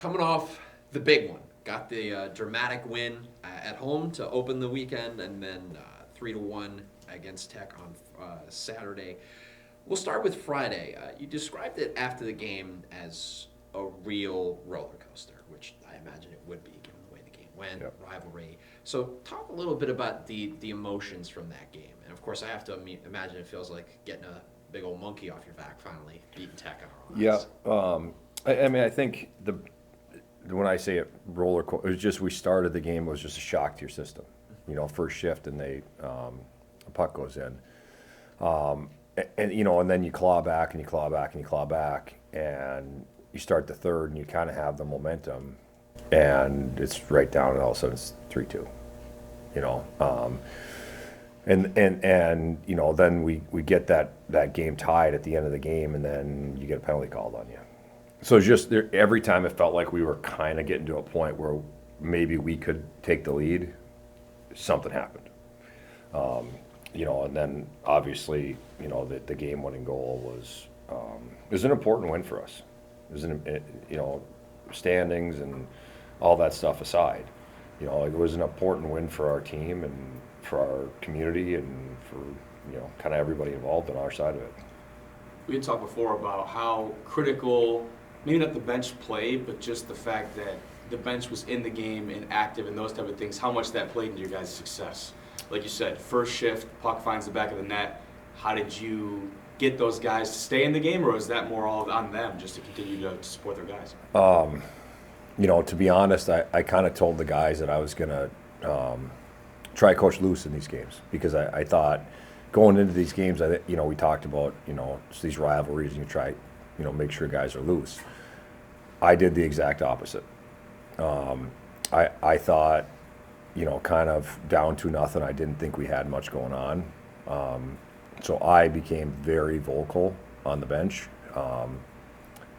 Coming off the big one, got the dramatic win at home to open the weekend, and then 3-1 against Tech on Saturday. We'll start with Friday. You described it after the game as a real roller coaster, which I imagine it would be given the way the game went, Yep. rivalry. So talk a little bit about the emotions from that game. And of course, I have to imagine it feels like getting a big old monkey off your back finally, beating Tech on our Yeah. eyes. I mean, I think when I say it roller coaster, it was just we started the game. It was just a shock to your system. First shift and a puck goes in, and then you claw back and you claw back and you claw back, and you start the third and you kind of have the momentum, and it's right down, and all of a sudden it's 3-2. You know, and then we get that game tied at the end of the game, and then you get a penalty called on you. So it's just every time it felt like we were kind of getting to a point where maybe we could take the lead, something happened. And then obviously, the game-winning goal was an important win for us. It was standings and all that stuff aside, it was an important win for our team and for our community and for kind of everybody involved on our side of it. We had talked before about how critical, maybe not the bench play, but just the fact that the bench was in the game and active and those type of things, how much that played into your guys' success. Like you said, first shift, puck finds the back of the net. How did you get those guys to stay in the game, or is that more all on them just to continue to support their guys? To be honest, I kind of told the guys that I was going to try coach loose in these games because I thought going into these games, we talked about, it's these rivalries and you try, make sure guys are loose. I did the exact opposite. I thought, kind of down to nothing. I didn't think we had much going on. So I became very vocal on the bench.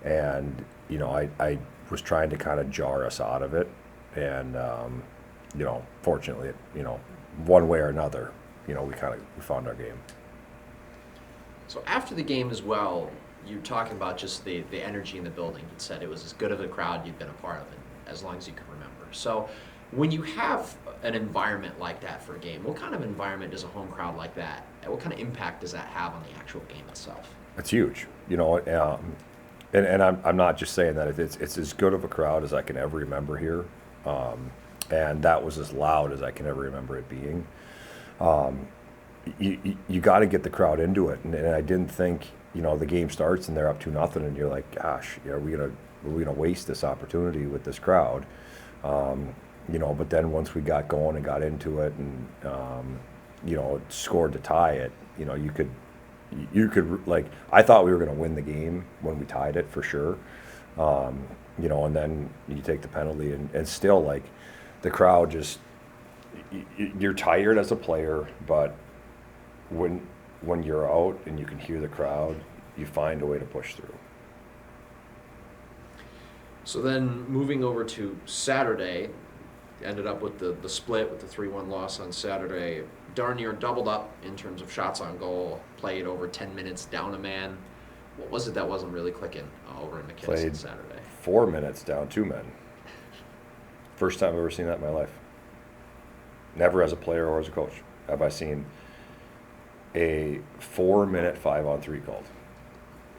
And I was trying to kind of jar us out of it. And, fortunately, one way or another, we found our game. So after the game as well, you're talking about just the energy in the building. You said it was as good of a crowd you'd been a part of it as long as you could remember. So when you have an environment like that for a game, what kind of environment does a home crowd like that, what kind of impact does that have on the actual game itself? It's huge, and I'm not just saying that. It's as good of a crowd as I can ever remember here, and that was as loud as I can ever remember it being. You got to get the crowd into it, and I didn't think the game starts and they're up 2-0, and you're like, gosh, are we gonna waste this opportunity with this crowd? But then once we got going and got into it, and scored to tie it, you could like, I thought we were gonna win the game when we tied it for sure. And then you take the penalty, and still, like, the crowd just, you're tired as a player, but when you're out and you can hear the crowd, you find a way to push through. So then moving over to Saturday, ended up with the split with the 3-1 loss on Saturday. Darn near doubled up in terms of shots on goal, played over 10 minutes down a man. What was it that wasn't really clicking over in McKinnis on Saturday? 4 minutes down 2 men. First time I've ever seen that in my life. Never as a player or as a coach have I seen a 4-minute 5-on-3 called.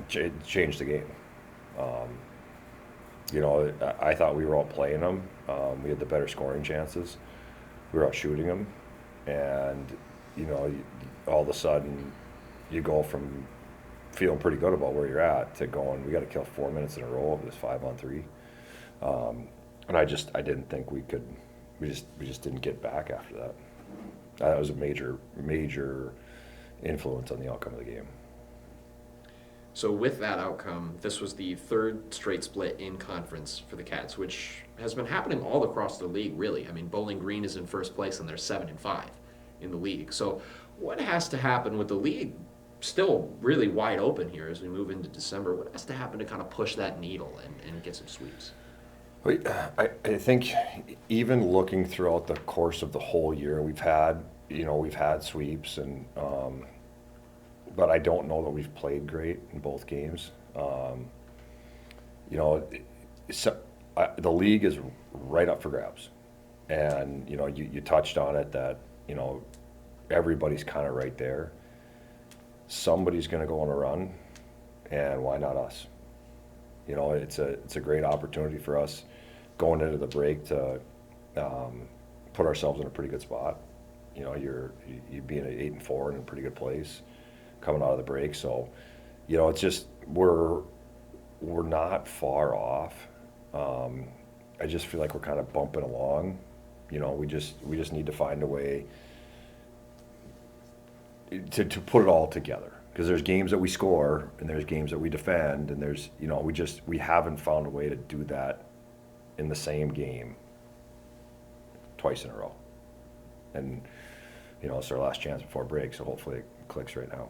It changed the game. I thought we were out playing them. We had the better scoring chances. We were out shooting them. And, all of a sudden, you go from feeling pretty good about where you're at to going, we got to kill 4 minutes in a row of this 5-on-3. And I didn't think we could. We just didn't get back after that. That was a major influence on the outcome of the game. So with that outcome, this was the third straight split in conference for the Cats, which has been happening all across the league, really. I mean, Bowling Green is in first place, and they're 7-5 in the league. So what has to happen with the league still really wide open here as we move into December? What has to happen to kind of push that needle and get some sweeps? I think even looking throughout the course of the whole year, we've had sweeps, and but I don't know that we've played great in both games. So the league is right up for grabs. And, you know, you touched on it that, you know, everybody's kind of right there. Somebody's going to go on a run, and why not us? You know, it's a great opportunity for us going into the break to put ourselves in a pretty good spot. You know, you'd be in an 8-4 in a pretty good place coming out of the break. So, you know, it's just we're not far off. I just feel like we're kind of bumping along. You know, we just need to find a way to put it all together, because there's games that we score and there's games that we defend, and there's, you know, we haven't found a way to do that in the same game twice in a row. And, you know, it's our last chance before break, so hopefully it clicks right now.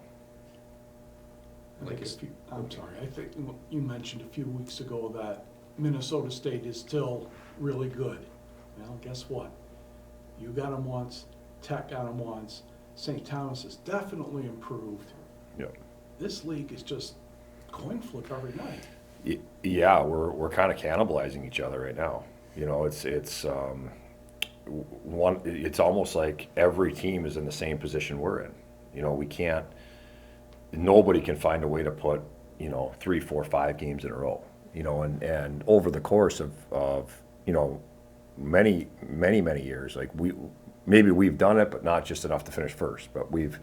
I'm sorry, I think you mentioned a few weeks ago that Minnesota State is still really good. Well, guess what? You got them once, Tech got them once, St. Thomas has definitely improved. Yep. This league is just coin flip every night. Yeah, we're kind of cannibalizing each other right now. You know, it's almost like every team is in the same position we're in. You know, nobody can find a way to put, you know, 3, 4, 5 games in a row. You know, and over the course of you know, many years, like we've done it, but not just enough to finish first. But we've,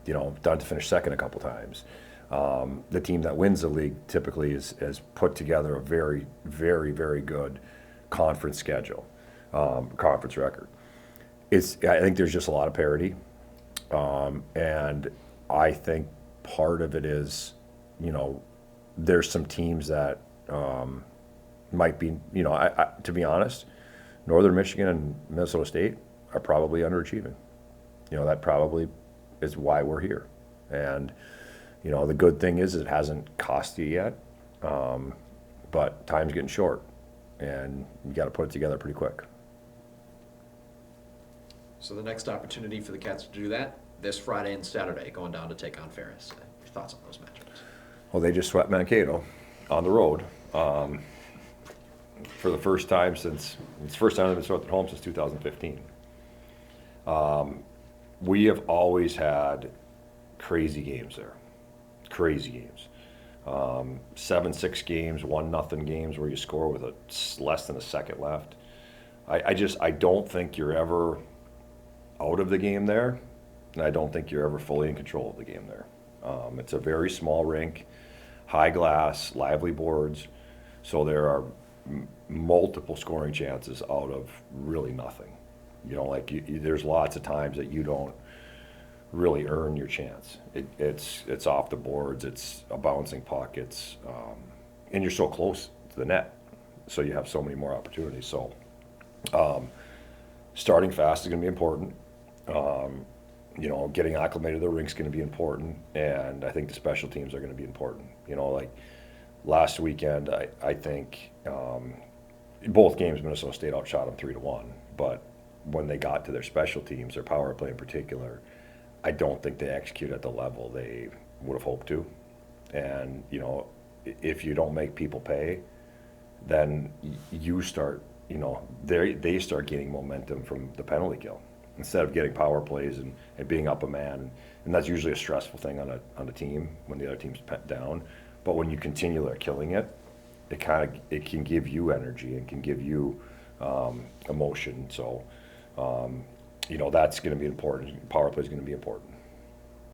you know, done it to finish second a couple times. The team that wins the league typically has put together a very, very, very good conference schedule, conference record. I think there's just a lot of parity, and I think part of it is, you know, there's some teams that might be, you know, to be honest, Northern Michigan and Minnesota State are probably underachieving. You know, that probably is why we're here. And, you know, the good thing is it hasn't cost you yet, but time's getting short, and you got to put it together pretty quick. So the next opportunity for the Cats to do that, this Friday and Saturday, going down to take on Ferris. Your thoughts on those matchups? Well, they just swept Mankato on the road for the first time it's the first time they've been swept at home since 2015. We have always had crazy games there, crazy games. 7-6 games, 1-0 games where you score with less than a second left. I don't think you're ever out of the game there, and I don't think you're ever fully in control of the game there. It's a very small rink, high glass, lively boards, so there are multiple scoring chances out of really nothing. You know, like there's lots of times that you don't really earn your chance. It's off the boards, it's a bouncing puck, and you're so close to the net, so you have so many more opportunities. So starting fast is going to be important. You know, getting acclimated to the rink's going to be important, and I think the special teams are going to be important. You know, like last weekend, I think both games Minnesota State outshot them 3-1, but when they got to their special teams, their power play in particular, I don't think they execute at the level they would have hoped to. And, you know, if you don't make people pay, then you start, you know, they start gaining momentum from the penalty kill instead of getting power plays and being up a man. And that's usually a stressful thing on a team when the other team's down. But when you continually are killing it, it can give you energy and can give you emotion. So, you know, that's going to be important. Power play is going to be important.